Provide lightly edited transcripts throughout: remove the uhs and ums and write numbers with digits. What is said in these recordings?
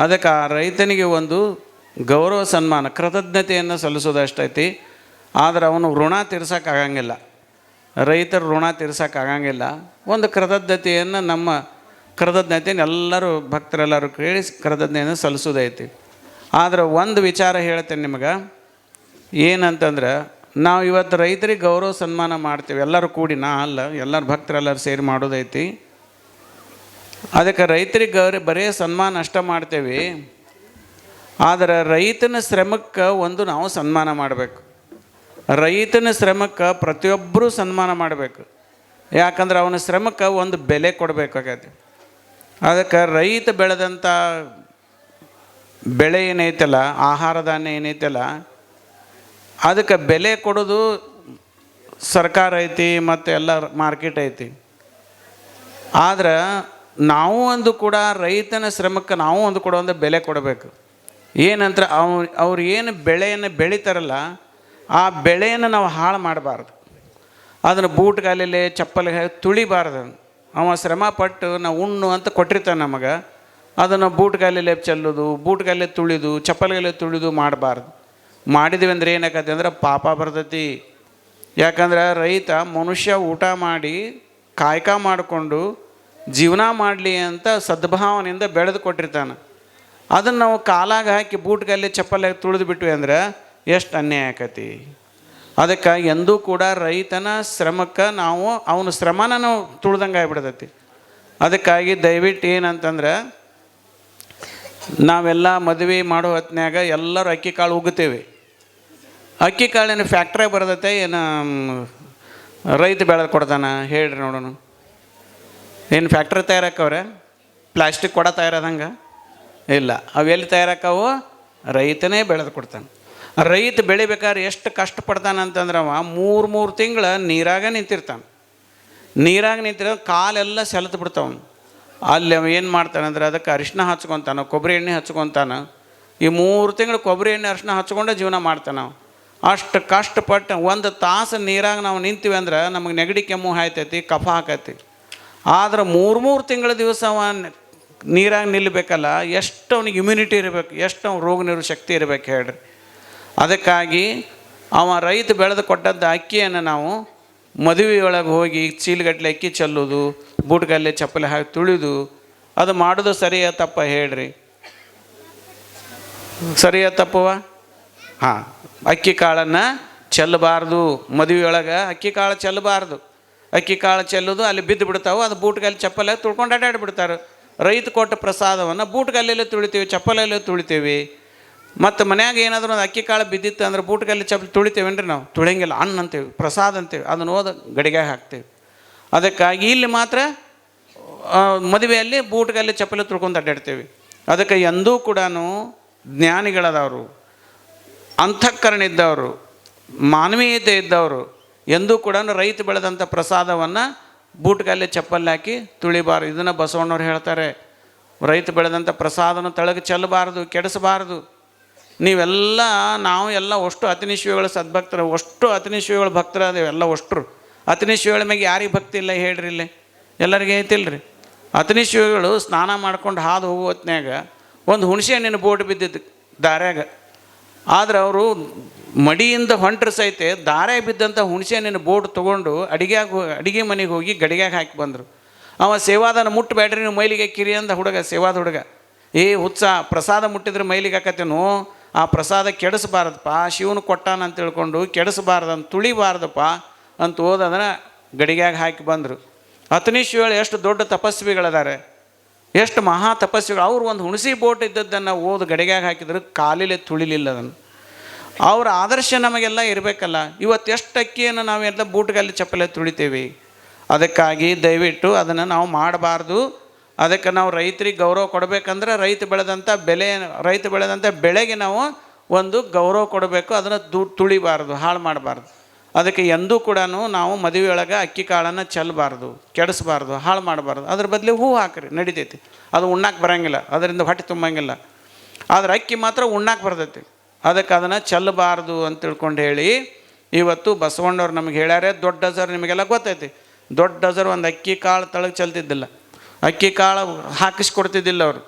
ಅದಕ್ಕೆ ಆ ರೈತನಿಗೆ ಒಂದು ಗೌರವ ಸನ್ಮಾನ ಕೃತಜ್ಞತೆಯನ್ನು ಸಲ್ಲಿಸೋದಷ್ಟೈತಿ. ಆದರೆ ಅವನು ಋಣ ತೀರ್ಸೋಕ್ಕಾಗಂಗಿಲ್ಲ, ರೈತರ ಋಣ ತೀರ್ಸೋಕ್ಕಾಗಂಗಿಲ್ಲ. ಒಂದು ಕೃತಜ್ಞತೆಯನ್ನು ನಮ್ಮ ಕೃತಜ್ಞತೆಯನ್ನು ಎಲ್ಲರೂ ಭಕ್ತರೆಲ್ಲರೂ ಕೇಳಿ ಕೃತಜ್ಞತೆಯನ್ನು ಸಲ್ಲಿಸೋದೈತಿ. ಆದರೆ ಒಂದು ವಿಚಾರ ಹೇಳ್ತೇನೆ ನಿಮಗೆ, ಏನಂತಂದ್ರೆ ನಾವು ಇವತ್ತು ರೈತರಿಗೆ ಗೌರವ ಸನ್ಮಾನ ಮಾಡ್ತೀವಿ ಎಲ್ಲರೂ ಕೂಡಿ, ನಾ ಅಲ್ಲ, ಎಲ್ಲರೂ ಭಕ್ತರೆಲ್ಲರೂ ಸೇರಿ ಮಾಡೋದೈತಿ. ಅದಕ್ಕೆ ರೈತರಿಗೆ ಬರೀ ಸನ್ಮಾನ ಅಷ್ಟ ಮಾಡ್ತೇವೆ. ಆದರೆ ರೈತನ ಶ್ರಮಕ್ಕೆ ಒಂದು ನಾವು ಸನ್ಮಾನ ಮಾಡಬೇಕು. ರೈತನ ಶ್ರಮಕ್ಕೆ ಪ್ರತಿಯೊಬ್ಬರೂ ಸನ್ಮಾನ ಮಾಡಬೇಕು. ಯಾಕಂದ್ರೆ ಅವನ ಶ್ರಮಕ್ಕೆ ಒಂದು ಬೆಲೆ ಕೊಡಬೇಕಾಗತ್ತೆ. ಅದಕ್ಕೆ ರೈತ ಬೆಳೆದಂಥ ಬೆಳೆ ಏನೈತಲ್ಲ, ಆಹಾರ ಧಾನ್ಯ ಏನೈತಲ್ಲ, ಅದಕ್ಕೆ ಬೆಲೆ ಕೊಡೋದು ಸರ್ಕಾರ ಐತಿ ಮತ್ತು ಎಲ್ಲ ಮಾರ್ಕೆಟ್ ಐತಿ. ಆದ್ರೆ ನಾವು ಒಂದು ಕೂಡ ರೈತನ ಶ್ರಮಕ್ಕೆ ನಾವು ಒಂದು ಕೂಡ ಒಂದು ಬೆಲೆ ಕೊಡಬೇಕು. ಏನಂತ ಅವ್ರು ಏನು ಬೆಳೆಯನ್ನು ಬೆಳೀತಾರಲ್ಲ, ಆ ಬೆಳೆಯನ್ನು ನಾವು ಹಾಳು ಮಾಡಬಾರ್ದು. ಅದನ್ನು ಬೂಟ್ಗಾಲಲ್ಲಿ ಚಪ್ಪಲಿಗೆ ತುಳಿಬಾರ್ದು. ಅವ ಶ್ರಮ ಪಟ್ಟು ನಾವು ಉಣ್ಣು ಅಂತ ಕೊಟ್ಟಿರ್ತಾನೆ ನಮಗೆ, ಅದನ್ನು ಬೂಟ್ಗಾಲಲ್ಲಿ ಚೆಲ್ಲೋದು, ಬೂಟ್ಗಾಲಲ್ಲಿ ತುಳಿದು, ಚಪ್ಪಲಿಗೆಲ್ಲ ತುಳಿದು ಮಾಡಬಾರ್ದು. ಮಾಡಿದ್ವಿ ಅಂದರೆ ಏನಾಗತ್ತೆ ಅಂದ್ರೆ ಪಾಪ ಬರ್ತೈತಿ. ಯಾಕಂದ್ರೆ ರೈತ ಮನುಷ್ಯ ಊಟ ಮಾಡಿ ಕಾಯಕ ಮಾಡಿಕೊಂಡು ಜೀವನ ಮಾಡಲಿ ಅಂತ ಸದ್ಭಾವನೆಯಿಂದ ಬೆಳೆದು ಕೊಟ್ಟಿರ್ತಾನೆ. ಅದನ್ನು ನಾವು ಕಾಲಾಗ ಹಾಕಿ ಬೂಟ್ಗಲ್ಲಿ ಚಪ್ಪಲಾಗಿ ತುಳಿದು ಬಿಟ್ವಿ ಅಂದ್ರೆ ಎಷ್ಟು ಅನ್ಯಾಯ ಆಕತಿ. ಅದಕ್ಕೆ ಎಂದೂ ಕೂಡ ರೈತನ ಶ್ರಮಕ್ಕೆ ನಾವು ಅವನ ಶ್ರಮನ ನಾವು ತುಳ್ದಂಗೆ ಆಗಿಬಿಡ್ತೈತಿ. ಅದಕ್ಕಾಗಿ ದಯವಿಟ್ಟು ಏನಂತಂದ್ರೆ, ನಾವೆಲ್ಲ ಮದುವೆ ಮಾಡೋ ಹೊತ್ತಿನಾಗ ಎಲ್ಲರೂ ಅಕ್ಕಿ ಕಾಳು ಉಗ್ತೇವೆ. ಅಕ್ಕಿ ಕಾಳಿನ ಫ್ಯಾಕ್ಟ್ರಿಗೆ ಬರ್ತೈತೆ ಏನು ರೈತ ಬೆಳೆದು ಕೊಡ್ತಾನೆ ಹೇಳ್ರಿ ನೋಡೋಣ. ಏನು ಫ್ಯಾಕ್ಟ್ರಿ ತಯಾರಾಕವ್ರೆ? ಪ್ಲಾಸ್ಟಿಕ್ ಕೊಡ ತಯಾರಾದಂಗೆ ಇಲ್ಲ. ಅವೆಲ್ಲಿ ತಯಾರಾಕವು? ರೈತನೇ ಬೆಳೆದು ಕೊಡ್ತಾನೆ. ರೈತ ಬೆಳಿಬೇಕಾದ್ರೆ ಎಷ್ಟು ಕಷ್ಟಪಡ್ತಾನೆ ಅಂತಂದ್ರೆ ಅವ 3 ತಿಂಗಳು ನೀರಾಗ ನಿಂತಿರ್ತಾನೆ. ನೀರಾಗ ನಿಂತಿರೋ ಕಾಲೆಲ್ಲ ಸೆಳೆದು ಬಿಡ್ತಾವನು. ಅಲ್ಲಿ ಅವ ಏನು ಮಾಡ್ತಾನೆ ಅಂದ್ರೆ ಅದಕ್ಕೆ ಅರಿಶಿನ ಹಚ್ಕೊತಾನೆ, ಕೊಬ್ಬರಿ ಎಣ್ಣೆ ಹಚ್ಕೊತಾನೆ. ಈ 3 ತಿಂಗಳು ಕೊಬ್ಬರಿ ಎಣ್ಣೆ ಅರಿಶಿನ ಹಚ್ಕೊಂಡೆ ಜೀವನ ಮಾಡ್ತಾನೆ ನಾವು. ಅಷ್ಟು ಕಷ್ಟಪಟ್ಟು 1 ತಾಸು ನೀರಾಗ ನಾವು ನಿಂತೀವಿ ಅಂದ್ರೆ ನಮಗೆ ನೆಗಡಿ ಕೆಮ್ಮು ಆಯ್ತೈತಿ, ಕಫ ಹಾಕೈತಿ. ಆದ್ರೆ 3 ತಿಂಗಳ ದಿವಸ ಅವ ನೀರಾಗ ನಿಲ್ಲಬೇಕಲ್ಲ, ಎಷ್ಟು ಅವನಿಗೆ ಇಮ್ಯುನಿಟಿ ಇರಬೇಕು, ಎಷ್ಟು ಅವ್ನು ರೋಗ ನಿರೋಧಕ ಶಕ್ತಿ ಇರಬೇಕು ಹೇಳ್ರಿ. ಅದಕ್ಕಾಗಿ ಅವ ರೈತ ಬೆಳೆದು ಕೊಟ್ಟಂಥ ಅಕ್ಕಿಯನ್ನು ನಾವು ಮದುವೆಯೊಳಗೆ ಹೋಗಿ ಚೀಲಗಟ್ಟಲೆ ಅಕ್ಕಿ ಚೆಲ್ಲೋದು, ಬೂಟ್ಗಲ್ಲೇ ಚಪ್ಪಲಿ ಹಾಕಿ ತುಳಿದು ಅದು ಮಾಡೋದು ಸರಿಯ ತಪ್ಪ ಹೇಳ್ರಿ? ಸರಿಯ ತಪ್ಪವ? ಹಾಂ, ಅಕ್ಕಿ ಕಾಳನ್ನು ಚೆಲ್ಲಬಾರ್ದು. ಮದುವೆಯೊಳಗೆ ಅಕ್ಕಿ ಕಾಳು ಚೆಲ್ಲಬಾರ್ದು. ಅಕ್ಕಿ ಕಾಳು ಚೆಲ್ಲೋದು ಅಲ್ಲಿ ಬಿದ್ದು ಬಿಡ್ತಾವೆ. ಅದು ಬೂಟ್ಗಲ್ಲಿ ಚಪ್ಪಲ ತುಳ್ಕೊಂಡು ಅಡ್ಡಾಡಿಬಿಡ್ತಾರೆ. ರೈತ ಕೊಟ್ಟ ಪ್ರಸಾದವನ್ನು ಬೂಟ್ಗಲ್ಲೇ ತುಳಿತೀವಿ, ಚಪ್ಪಲಲ್ಲೇ ತುಳಿತೀವಿ. ಮತ್ತು ಮನ್ಯಾಗ ಏನಾದರೂ ಒಂದು ಅಕ್ಕಿ ಕಾಳು ಬಿದ್ದಿತ್ತು ಅಂದ್ರೆ ಬೂಟ್ಗಲ್ಲಿ ಚಪ್ಪಲಿ ತುಳಿತೇವೇನ್ರಿ? ನಾವು ತುಳಿಯಂಗಿಲ್ಲ. ಹಣ್ಣು ಅಂತೇವೆ, ಪ್ರಸಾದ ಅಂತೇವೆ. ಅದನ್ನು ಓದ ಗಡಿಗೆ ಹಾಕ್ತೇವೆ. ಅದಕ್ಕಾಗಿ ಇಲ್ಲಿ ಮಾತ್ರ ಮದುವೆಯಲ್ಲಿ ಬೂಟ್ಗಲ್ಲಿ ಚಪ್ಪಲಿ ತುಳ್ಕೊಂಡು ಅಡ್ಡಾಡ್ತೇವೆ. ಅದಕ್ಕೆ ಎಂದೂ ಕೂಡ ಜ್ಞಾನಿಗಳದವರು, ಅಂತಃಕರಣ ಇದ್ದವರು, ಮಾನವೀಯತೆ ಇದ್ದವರು ಎಂದೂ ಕೂಡ ರೈತ ಬೆಳೆದಂಥ ಪ್ರಸಾದವನ್ನು ಬೂಟ್ಗಲ್ಲಿ ಚಪ್ಪಲ್ಲಿ ಹಾಕಿ ತುಳಿಬಾರ್ದು. ಇದನ್ನು ಬಸವಣ್ಣವ್ರು ಹೇಳ್ತಾರೆ. ರೈತ ಬೆಳೆದಂಥ ಪ್ರಸಾದನ ತಳಗೆ ಚೆಲ್ಲಬಾರ್ದು, ಕೆಡಿಸಬಾರ್ದು. ನೀವೆಲ್ಲ ನಾವು ಎಲ್ಲ ಅಷ್ಟು ಅತಿನಿಶ್ವಗಳ ಸದ್ಭಕ್ತರು, ಅಷ್ಟು ಅತಿನಿಶ್ವಗಳ ಭಕ್ತರ ಅದೇವೆ ಎಲ್ಲ ಅಷ್ಟರು. ಅತಿನಿಶ್ವಗಳ ಮ್ಯಾಗೆ ಯಾರಿಗೆ ಭಕ್ತಿ ಇಲ್ಲ ಹೇಳ್ರಿ? ಇಲ್ಲಿ ಎಲ್ಲರಿಗೆ ಐತಿಲ್ರಿ. ಅತಿನಿಶ್ವಗಳು ಸ್ನಾನ ಮಾಡ್ಕೊಂಡು ಹಾದು ಹೋಗೋ ಹೊತ್ನ್ಯಾಗ ಒಂದು ಹುಣಸೆ ಹಣ್ಣಿನ ಬೋಟ್ ಬಿದ್ದಿದ್ದು ದಾರ್ಯಾಗ. ಆದ್ರೆ ಅವರು ಮಡಿಯಿಂದ ಹೊಂಟ್ರ ಸಹಿತ ದಾರ್ಯಾಗ ಬಿದ್ದಂಥ ಹುಣಸೆ ಹಣ್ಣಿನ ಬೋಟ್ ತೊಗೊಂಡು ಅಡಿಗೆ ಮನೆಗೆ ಹೋಗಿ ಗಡಿಗ್ಯಾಗ ಹಾಕಿ ಬಂದರು. ಅವ ಸೇವಾದನ ಮುಟ್ಟಬೇಡ್ರಿ ನೀವು ಮೈಲಿಗೆ ಕಿರಿ ಅಂದ ಹುಡುಗ, ಸೇವಾದ ಹುಡುಗ. ಹುಚ್ಚ, ಪ್ರಸಾದ ಮುಟ್ಟಿದ್ರೆ ಮೈಲಿಗೆ ಹಾಕತ್ತೇನು? ಆ ಪ್ರಸಾದ ಕೆಡಿಸಬಾರ್ದಪ್ಪ, ಶಿವನು ಕೊಟ್ಟಾನ ಅಂತ ತಿಳ್ಕೊಂಡು ಕೆಡಿಸಬಾರ್ದಂತ, ತುಳಿಬಾರ್ದಪ್ಪ ಅಂತ ಓದೋದನ್ನ ಗಡಿಗ್ಯಾಗ ಹಾಕಿ ಬಂದರು. ಅತನಿಶ್ವೇಳು ಎಷ್ಟು ದೊಡ್ಡ ತಪಸ್ವಿಗಳಿದ್ದಾರೆ, ಎಷ್ಟು ಮಹಾ ತಪಸ್ವಿಗಳು. ಅವ್ರು ಒಂದು ಹುಣಸಿ ಬೋಟ್ ಇದ್ದದ್ದನ್ನು ಓದು ಗಡಿಗ್ಯಾಗ ಹಾಕಿದ್ರು, ಕಾಲಿಲೆ ತುಳಿಲಿಲ್ಲ ಅದನ್ನು. ಅವ್ರ ಆದರ್ಶ ನಮಗೆಲ್ಲ ಇರಬೇಕಲ್ಲ. ಇವತ್ತು ಎಷ್ಟು ಅಕ್ಕಿಯನ್ನು ನಾವೆಲ್ಲ ಬೂಟ್ಗಲ್ಲಿ ಚಪ್ಪಲೆ ತುಳಿತೀವಿ. ಅದಕ್ಕಾಗಿ ದಯವಿಟ್ಟು ಅದನ್ನು ನಾವು ಮಾಡಬಾರ್ದು. ಅದಕ್ಕೆ ನಾವು ರೈತರಿಗೆ ಗೌರವ ಕೊಡಬೇಕಂದ್ರೆ ರೈತ ಬೆಳೆದಂಥ ಬೆಳೆಗೆ ನಾವು ಒಂದು ಗೌರವ ಕೊಡಬೇಕು. ಅದನ್ನು ತುಳಿಬಾರ್ದು, ಹಾಳು ಮಾಡಬಾರ್ದು. ಅದಕ್ಕೆ ಎಂದೂ ಕೂಡ ನಾವು ಮದುವೆಯೊಳಗೆ ಅಕ್ಕಿ ಕಾಳನ್ನು ಚೆಲ್ಲಬಾರ್ದು, ಕೆಡಿಸಬಾರ್ದು, ಹಾಳು ಮಾಡಬಾರ್ದು. ಅದ್ರ ಬದಲು ಹೂ ಹಾಕ್ರಿ, ನಡಿತೈತಿ. ಅದು ಉಣ್ಣಾಕೆ ಬರೋಂಗಿಲ್ಲ, ಅದರಿಂದ ಹೊಟ್ಟೆ ತುಂಬಂಗಿಲ್ಲ. ಆದರೆ ಅಕ್ಕಿ ಮಾತ್ರ ಉಣ್ಣಾಕೆ ಬರ್ತೈತಿ. ಅದಕ್ಕೆ ಅದನ್ನು ಚೆಲ್ಲಬಾರ್ದು ಅಂತ ತಿಳ್ಕೊಂಡು ಹೇಳಿ ಇವತ್ತು ಬಸವಣ್ಣವ್ರು ನಮಗೆ ಹೇಳ್ಯಾರೆ. ದೊಡ್ಡ ಹಜರ್ ನಿಮಗೆಲ್ಲ ಗೊತ್ತೈತಿ. ದೊಡ್ಡ ಹಜರ್ ಒಂದು ಅಕ್ಕಿ ಕಾಳು ತಳಗೆ ಚೆಲ್ತಿದ್ದಿಲ್ಲ, ಅಕ್ಕಿ ಕಾಳು ಹಾಕಿಸ್ಕೊಡ್ತಿದ್ದಿಲ್ಲ ಅವರು.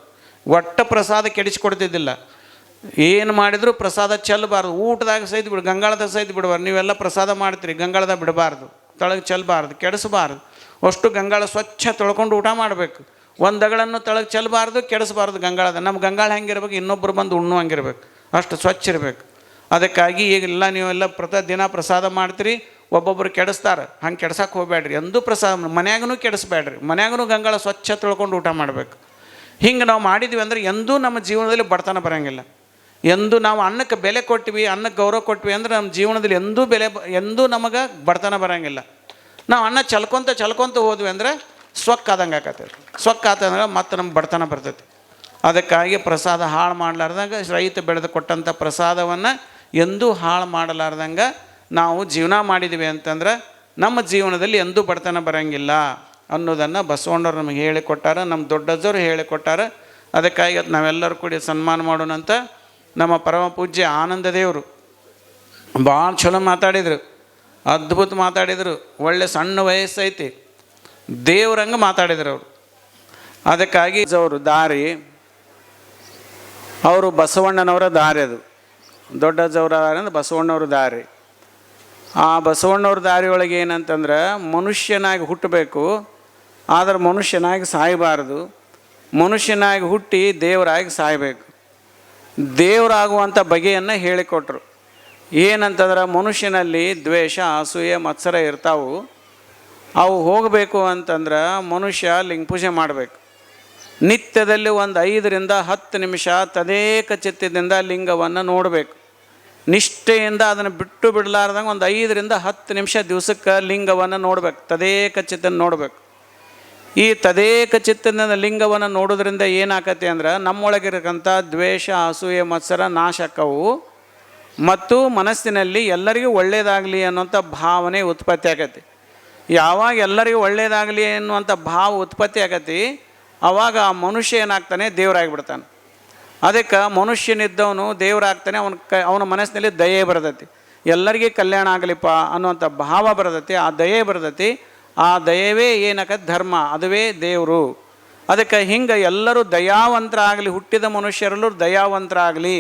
ಒಟ್ಟ ಪ್ರಸಾದ ಕೆಡಿಸ್ಕೊಡ್ತಿದ್ದಿಲ್ಲ. ಏನು ಮಾಡಿದ್ರು ಪ್ರಸಾದ ಚೆಲ್ಲಬಾರ್ದು. ಊಟದಾಗ ಸಹಿತ ಬಿಡು, ಗಂಗಾಳದಾಗ ಸಹಿತ ಬಿಡಬಾರ್ದು. ನೀವೆಲ್ಲ ಪ್ರಸಾದ ಮಾಡ್ತೀರಿ, ಗಂಗಾಳದಾಗ ಬಿಡಬಾರ್ದು, ತಳಗೆ ಚೆಲ್ಲಬಾರ್ದು, ಕೆಡಿಸಬಾರ್ದು. ಅಷ್ಟು ಗಂಗಾಳ ಸ್ವಚ್ಛ ತೊಳ್ಕೊಂಡು ಊಟ ಮಾಡಬೇಕು. ಒಂದು ದಗಳನ್ನು ತಳಗೆ ಚೆಲ್ಲಬಾರ್ದು, ಕೆಡಿಸಬಾರ್ದು. ಗಂಗಾಳದ ನಮ್ಮ ಗಂಗಾಳ ಹೆಂಗಿರ್ಬೇಕು, ಇನ್ನೊಬ್ಬರು ಬಂದು ಉಣ್ಣು ಹಂಗಿರ್ಬೇಕು, ಅಷ್ಟು ಸ್ವಚ್ಛ ಇರಬೇಕು. ಅದಕ್ಕಾಗಿ ಈಗೆಲ್ಲ ನೀವೆಲ್ಲ ದಿನ ಪ್ರಸಾದ ಮಾಡ್ತೀರಿ, ಒಬ್ಬೊಬ್ಬರು ಕೆಡಿಸ್ತಾರೆ. ಹಂಗೆ ಕೆಡ್ಸಕ್ಕೆ ಹೋಗ್ಬೇಡ್ರಿ. ಎಂದೂ ಪ್ರಸಾದ ಮನ್ಯಾಗೂ ಕೆಡಿಸ್ಬೇಡ್ರಿ. ಮನ್ಯಾಗೂ ಗಂಗಾಳ ಸ್ವಚ್ಛ ತೊಳ್ಕೊಂಡು ಊಟ ಮಾಡಬೇಕು. ಹಿಂಗೆ ನಾವು ಮಾಡಿದ್ವಿ ಅಂದರೆ ಎಂದೂ ನಮ್ಮ ಜೀವನದಲ್ಲಿ ಬಡತನ ಬರೋಂಗಿಲ್ಲ. ಎಂದು ನಾವು ಅನ್ನಕ್ಕೆ ಬೆಲೆ ಕೊಟ್ವಿ, ಅನ್ನಕ್ಕೆ ಗೌರವ ಕೊಟ್ವಿ ಅಂದರೆ ನಮ್ಮ ಜೀವನದಲ್ಲಿ ಎಂದೂ ನಮಗೆ ಬಡತನ ಬರೋಂಗಿಲ್ಲ. ನಾವು ಅನ್ನ ಚಲ್ಕೊತ ಹೋದ್ವಿ ಅಂದರೆ ಸ್ವಕ್ಕೆ ಆದಂಗೆ ಆಕತ್ತೈತಿ. ಸ್ವಕ್ಕೆ ಆತಂದ್ರೆ ಮತ್ತೆ ನಮ್ಗೆ ಬಡತನ ಬರ್ತೈತಿ. ಅದಕ್ಕಾಗಿ ಪ್ರಸಾದ ಹಾಳು ಮಾಡಲಾರ್ದಂಗೆ, ರೈತ ಬೆಳೆದು ಕೊಟ್ಟಂಥ ಪ್ರಸಾದವನ್ನು ಎಂದೂ ಹಾಳು ಮಾಡಲಾರ್ದಂಗೆ ನಾವು ಜೀವನ ಮಾಡಿದ್ವಿ ಅಂತಂದ್ರೆ ನಮ್ಮ ಜೀವನದಲ್ಲಿ ಎಂದೂ ಬಡತನ ಬರೋಂಗಿಲ್ಲ ಅನ್ನೋದನ್ನು ಬಸವಣ್ಣವ್ರು ನಮಗೆ ಹೇಳಿಕೊಟ್ಟಾರ, ನಮ್ಮ ದೊಡ್ಡಜ್ಜವರು ಹೇಳಿಕೊಟ್ಟಾರ. ಅದಕ್ಕಾಗಿ ನಾವೆಲ್ಲರೂ ಕೂಡಿ ಸನ್ಮಾನ ಮಾಡೋಣಂತ ನಮ್ಮ ಪರಮ ಪೂಜ್ಯ ಆನಂದ ದೇವರು ಭಾಳ ಚಲೋ ಮಾತಾಡಿದರು, ಅದ್ಭುತ ಮಾತಾಡಿದರು. ಒಳ್ಳೆ ಸಣ್ಣ ವಯಸ್ಸೈತಿ, ದೇವ್ರಂಗೆ ಮಾತಾಡಿದರು ಅವರು. ಅದಕ್ಕಾಗಿ ಅವರು ದಾರಿ, ಅವರು ಬಸವಣ್ಣನವರ ದಾರಿ, ಅದು ದೊಡ್ಡಜ್ಜವರ ದಾರಿ ಅಂದ್ರೆ ಬಸವಣ್ಣವ್ರ ದಾರಿ. ಆ ಬಸವಣ್ಣವ್ರ ದಾರಿಯೊಳಗೆ ಏನಂತಂದ್ರೆ ಮನುಷ್ಯನಾಗಿ ಹುಟ್ಟಬೇಕು, ಆದರೆ ಮನುಷ್ಯನಾಗಿ ಸಾಯಬಾರ್ದು. ಮನುಷ್ಯನಾಗಿ ಹುಟ್ಟಿ ದೇವರಾಗಿ ಸಾಯಬೇಕು. ದೇವರಾಗುವಂಥ ಬಗೆಯನ್ನು ಹೇಳಿಕೊಟ್ರು. ಏನಂತಂದ್ರೆ ಮನುಷ್ಯನಲ್ಲಿ ದ್ವೇಷ, ಅಸೂಯೆ, ಮತ್ಸರ ಇರ್ತಾವು. ಅವು ಹೋಗಬೇಕು ಅಂತಂದ್ರೆ ಮನುಷ್ಯ ಲಿಂಗ ಪೂಜೆ ಮಾಡಬೇಕು. ನಿತ್ಯದಲ್ಲಿ ಒಂದು 5 ರಿಂದ 10 ನಿಮಿಷ ತದೇಕ ಚಿತ್ತದಿಂದ ಲಿಂಗವನ್ನು ನೋಡಬೇಕು. ನಿಷ್ಠೆಯಿಂದ ಅದನ್ನು ಬಿಟ್ಟು ಬಿಡಲಾರ್ದಂಗೆ ಒಂದು 5 ರಿಂದ 10 ನಿಮಿಷ ದಿವಸಕ್ಕೆ ಲಿಂಗವನ್ನು ನೋಡ್ಬೇಕು, ತದೇಕ ಚಿತ್ತನ ನೋಡಬೇಕು. ಈ ತದೇಕ ಚಿತ್ತದ ಲಿಂಗವನ್ನು ನೋಡೋದ್ರಿಂದ ಏನಾಕತಿ ಅಂದ್ರೆ ನಮ್ಮೊಳಗಿರತಕ್ಕಂಥ ದ್ವೇಷ, ಅಸೂಯೆ, ಮತ್ಸರ ನಾಶ ಆಕ್ಕವು. ಮತ್ತು ಮನಸ್ಸಿನಲ್ಲಿ ಎಲ್ಲರಿಗೂ ಒಳ್ಳೆಯದಾಗಲಿ ಅನ್ನುವಂಥ ಭಾವನೆ ಉತ್ಪತ್ತಿ ಆಗತ್ತೆ. ಯಾವಾಗ ಎಲ್ಲರಿಗೂ ಒಳ್ಳೆಯದಾಗಲಿ ಅನ್ನುವಂಥ ಭಾವ ಉತ್ಪತ್ತಿ ಆಗತ್ತೆ, ಆವಾಗ ಆ ಮನುಷ್ಯ ಏನಾಗ್ತಾನೆ, ದೇವರಾಗಿಬಿಡ್ತಾನೆ. ಅದಕ್ಕೆ ಮನುಷ್ಯನಿದ್ದವನು ದೇವರಾಗ್ತಾನೆ. ಅವನ ಮನಸ್ಸಿನಲ್ಲಿ ದಯೆ ಬರ್ತೈತಿ, ಎಲ್ಲರಿಗೂ ಕಲ್ಯಾಣ ಆಗಲಿಪ್ಪ ಅನ್ನುವಂಥ ಭಾವ ಬರ್ತೈತಿ, ಆ ದಯೆ ಬರ್ತೈತಿ. ಆ ದಯವೇ ಏನಕ್ಕಂತ ಧರ್ಮ, ಅದುವೇ ದೇವರು. ಅದಕ್ಕೆ ಹಿಂಗೆ ಎಲ್ಲರೂ ದಯಾವಂತರಾಗಲಿ, ಹುಟ್ಟಿದ ಮನುಷ್ಯರಲ್ಲೂ ದಯಾವಂತರಾಗಲಿ.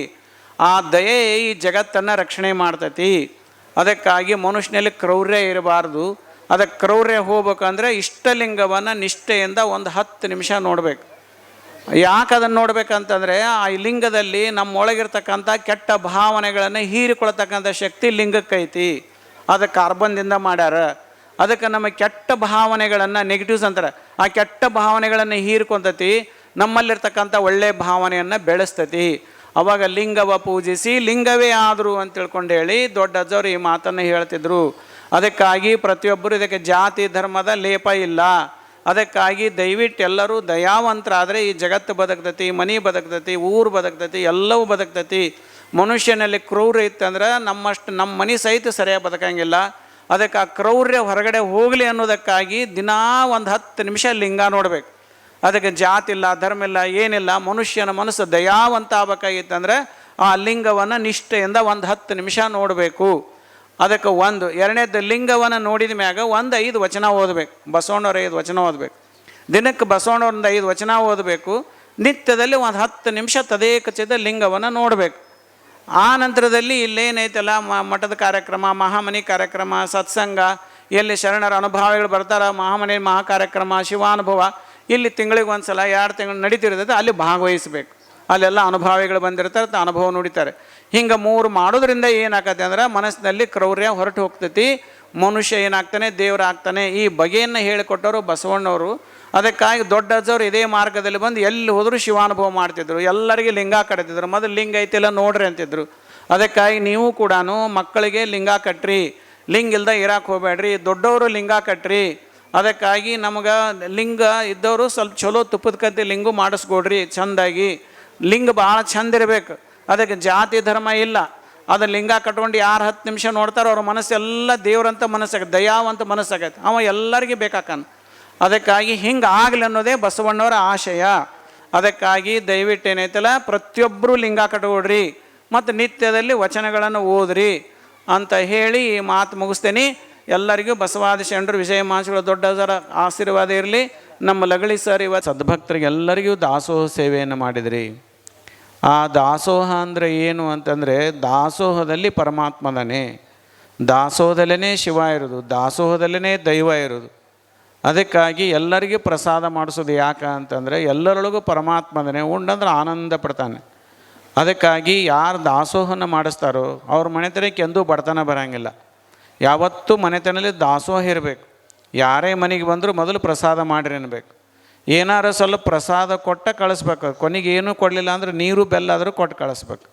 ಆ ದಯೆ ಈ ಜಗತ್ತನ್ನು ರಕ್ಷಣೆ ಮಾಡ್ತೈತಿ. ಅದಕ್ಕಾಗಿ ಮನುಷ್ಯನಲ್ಲಿ ಕ್ರೌರ್ಯ ಇರಬಾರ್ದು. ಅದಕ್ಕೆ ಕ್ರೌರ್ಯ ಹೋಗ್ಬೇಕಂದ್ರೆ ಇಷ್ಟಲಿಂಗವನ್ನು ನಿಷ್ಠೆಯಿಂದ ಒಂದು 10 ನಿಮಿಷ ನೋಡಬೇಕು. ಯಾಕೆ ಅದನ್ನು ನೋಡ್ಬೇಕಂತಂದರೆ ಆ ಲಿಂಗದಲ್ಲಿ ನಮ್ಮೊಳಗಿರ್ತಕ್ಕಂಥ ಕೆಟ್ಟ ಭಾವನೆಗಳನ್ನು ಹೀರಿಕೊಳ್ತಕ್ಕಂಥ ಶಕ್ತಿ ಲಿಂಗಕ್ಕೈತಿ. ಅದು ಕಾರ್ಬನ್ದಿಂದ ಮಾಡ್ಯಾರ. ಅದಕ್ಕೆ ನಮ್ಮ ಕೆಟ್ಟ ಭಾವನೆಗಳನ್ನು, ನೆಗೆಟಿವ್ಸ್ ಅಂತಾರೆ, ಆ ಕೆಟ್ಟ ಭಾವನೆಗಳನ್ನು ಹೀರ್ಕೊಂತತಿ, ನಮ್ಮಲ್ಲಿರ್ತಕ್ಕಂಥ ಒಳ್ಳೆಯ ಭಾವನೆಯನ್ನು ಬೆಳೆಸ್ತತಿ. ಅವಾಗ ಲಿಂಗವ ಪೂಜಿಸಿ ಲಿಂಗವೇ ಆದರು ಅಂತ ತಿಳ್ಕೊಂಡು ಹೇಳಿ ದೊಡ್ಡಜ್ಜವರು ಈ ಮಾತನ್ನು ಹೇಳ್ತಿದ್ರು. ಅದಕ್ಕಾಗಿ ಪ್ರತಿಯೊಬ್ಬರು ಇದಕ್ಕೆ ಜಾತಿ ಧರ್ಮದ ಲೇಪ ಇಲ್ಲ. ಅದಕ್ಕಾಗಿ ದಯವಿಟ್ಟು ಎಲ್ಲರೂ ದಯಾವಂತರಾದರೆ ಈ ಜಗತ್ತು ಬದುಕ್ತತಿ, ಮನೆ ಬದುಕ್ತತಿ, ಊರು ಬದುಕ್ತತಿ, ಎಲ್ಲವೂ ಬದುಕ್ತತಿ. ಮನುಷ್ಯನಲ್ಲಿ ಕ್ರೌರ್ಯ ಇತ್ತಂದ್ರೆ ನಮ್ಮ ಮನೆ ಸಹಿತ ಸರಿಯಾಗಿ ಬದುಕಂಗಿಲ್ಲ. ಅದಕ್ಕೆ ಆ ಕ್ರೌರ್ಯ ಹೊರಗಡೆ ಹೋಗಲಿ ಅನ್ನೋದಕ್ಕಾಗಿ ದಿನಾ ಒಂದು 10 ನಿಮಿಷ ಲಿಂಗ ನೋಡಬೇಕು. ಅದಕ್ಕೆ ಜಾತಿ ಇಲ್ಲ, ಧರ್ಮ ಇಲ್ಲ, ಏನಿಲ್ಲ. ಮನುಷ್ಯನ ಮನಸ್ಸು ದಯಾವಂತ ಆಗ್ಬೇಕಾಗಿತ್ತಂದ್ರೆ ಆ ಲಿಂಗವನ್ನು ನಿಷ್ಠೆಯಿಂದ ಒಂದು 10 ನಿಮಿಷ ನೋಡಬೇಕು. ಅದಕ್ಕೆ ಎರಡನೇದು ಲಿಂಗವನ್ನು ನೋಡಿದ ಮ್ಯಾಗ 5 ವಚನ ಓದಬೇಕು. ಬಸವಣ್ಣವ್ರ 5 ವಚನ ಓದಬೇಕು. ದಿನಕ್ಕೆ ಬಸವಣ್ಣವ್ರಿಂದ 5 ವಚನ ಓದಬೇಕು. ನಿತ್ಯದಲ್ಲಿ ಒಂದು 10 ನಿಮಿಷ ತದೇಕಚಿತ ಲಿಂಗವನ್ನು ನೋಡಬೇಕು. ಆ ನಂತರದಲ್ಲಿ ಇಲ್ಲೇನೈತಲ್ಲ ಮಠದ ಕಾರ್ಯಕ್ರಮ, ಮಹಾಮನಿ ಕಾರ್ಯಕ್ರಮ, ಸತ್ಸಂಗ, ಎಲ್ಲಿ ಶರಣರ ಅನುಭವಿಗಳು ಬರ್ತಾರೆ, ಮಹಾಮನಿ ಮಹಾ ಕಾರ್ಯಕ್ರಮ, ಶಿವಾನುಭವ, ಇಲ್ಲಿ ತಿಂಗಳಿಗೆ 1 ಸಲ 2 ತಿಂಗಳು ನಡೀತಿರ್ತದೆ, ಅಲ್ಲಿ ಭಾಗವಹಿಸಬೇಕು. ಅಲ್ಲೆಲ್ಲ ಅನುಭವಿಗಳು ಬಂದಿರ್ತಾರೆ, ಅನುಭವ ನುಡಿತಾರೆ. ಹಿಂಗೆ 3 ಮಾಡೋದ್ರಿಂದ ಏನಾಗತ್ತೆ ಅಂದ್ರೆ ಮನಸ್ಸಿನಲ್ಲಿ ಕ್ರೌರ್ಯ ಹೊರಟು ಹೋಗ್ತೈತಿ. ಮನುಷ್ಯ ಏನಾಗ್ತಾನೆ, ದೇವರಾಗ್ತಾನೆ. ಈ ಬಗೆಯನ್ನು ಹೇಳಿಕೊಟ್ಟವರು ಬಸವಣ್ಣವರು. ಅದಕ್ಕಾಗಿ ದೊಡ್ಡಜ್ಜವ್ರು ಇದೇ ಮಾರ್ಗದಲ್ಲಿ ಬಂದು ಎಲ್ಲಿ ಹೋದರೂ ಶಿವಾನುಭವ ಮಾಡ್ತಿದ್ರು. ಎಲ್ಲರಿಗೆ ಲಿಂಗ ಕಟ್ತಿದ್ರು. ಮೊದಲು ಲಿಂಗ ಐತಿಲ್ಲ ನೋಡ್ರಿ ಅಂತಿದ್ರು. ಅದಕ್ಕಾಗಿ ನೀವು ಕೂಡ ಮಕ್ಕಳಿಗೆ ಲಿಂಗ ಕಟ್ರಿ, ಲಿಂಗ ಇಲ್ದ ಇರಾಕೆ ಹೋಗ್ಬೇಡ್ರಿ, ದೊಡ್ಡವರು ಲಿಂಗ ಕಟ್ರಿ. ಅದಕ್ಕಾಗಿ ನಮಗೆ ಲಿಂಗ ಇದ್ದವರು ಸ್ವಲ್ಪ ಚಲೋ ತುಪ್ಪದ ಕತ್ತಿ ಲಿಂಗು ಮಾಡಿಸ್ಕೊಡ್ರಿ ಚೆಂದಾಗಿ. ಲಿಂಗ ಭಾಳ ಚಂದ ಇರಬೇಕು. ಅದಕ್ಕೆ ಜಾತಿ ಧರ್ಮ ಇಲ್ಲ. ಅದು ಲಿಂಗ ಕಟ್ಕೊಂಡು ಯಾರು 10 ನಿಮಿಷ ನೋಡ್ತಾರೋ ಅವ್ರ ಮನಸ್ಸೆಲ್ಲ ದೇವ್ರಂತ ಮನಸ್ಸಾಗತ್ತೆ, ದಯಾವಂತ ಮನಸ್ಸಾಗತ್ತೆ. ಅವ ಎಲ್ಲರಿಗೆ ಬೇಕಾಕನ್. ಅದಕ್ಕಾಗಿ ಹಿಂಗೆ ಆಗಲಿ ಅನ್ನೋದೇ ಬಸವಣ್ಣವರ ಆಶಯ. ಅದಕ್ಕಾಗಿ ದಯವಿಟ್ಟು ಏನೈತಲ್ಲ ಪ್ರತಿಯೊಬ್ಬರು ಲಿಂಗ ಕಟ್ಕೊಡ್ರಿ ಮತ್ತು ನಿತ್ಯದಲ್ಲಿ ವಚನಗಳನ್ನು ಓದ್ರಿ ಅಂತ ಹೇಳಿ ಈ ಮಾತು ಮುಗಿಸ್ತೇನೆ. ಎಲ್ಲರಿಗೂ ಬಸವಾದಿ ಶರಣರು, ವಿಜಯ ಮಹಾಂಶಗಳು, ದೊಡ್ಡವರ ಆಶೀರ್ವಾದ ಇರಲಿ. ನಮ್ಮ ಲಗಳಿ ಸರ್ ಇವತ್ತು ಸದ್ಭಕ್ತರಿಗೆಲ್ಲರಿಗೂ ದಾಸೋಹ ಸೇವೆಯನ್ನು ಮಾಡಿದ್ರಿ. ಆ ದಾಸೋಹ ಅಂದರೆ ಏನು ಅಂತಂದರೆ, ದಾಸೋಹದಲ್ಲಿ ಪರಮಾತ್ಮನೇ, ದಾಸೋಹದಲ್ಲೇ ಶಿವ ಇರೋದು, ದಾಸೋಹದಲ್ಲೇ ದೈವ ಇರೋದು. ಅದಕ್ಕಾಗಿ ಎಲ್ಲರಿಗೂ ಪ್ರಸಾದ ಮಾಡಿಸೋದು ಯಾಕೆ ಅಂತಂದರೆ, ಎಲ್ಲರೊಳಗೂ ಪರಮಾತ್ಮನೇ ಉಂಡಂದ್ರೆ ಆನಂದ ಪಡ್ತಾನೆ. ಅದಕ್ಕಾಗಿ ಯಾರು ದಾಸೋಹನ ಮಾಡಿಸ್ತಾರೋ ಅವ್ರ ಮನೆತನಕ್ಕೆ ಎಂದೂ ಬಡತನ ಬರೋಂಗಿಲ್ಲ. ಯಾವತ್ತೂ ಮನೆತನಲ್ಲಿ ದಾಸೋಹ ಇರಬೇಕು. ಯಾರೇ ಮನೆಗೆ ಬಂದರೂ ಮೊದಲು ಪ್ರಸಾದ ಮಾಡಿರಿ ಅನ್ಬೇಕು. ಏನಾರು ಸ್ವಲ್ಪ ಪ್ರಸಾದ ಕೊಟ್ಟ ಕಳಿಸ್ಬೇಕು. ಕೊನೆಗೆ ಏನೂ ಕೊಡಲಿಲ್ಲ ಅಂದರೆ ನೀರು ಬೆಲ್ಲ ಆದರೂ ಕೊಟ್ಟು ಕಳಿಸ್ಬೇಕು.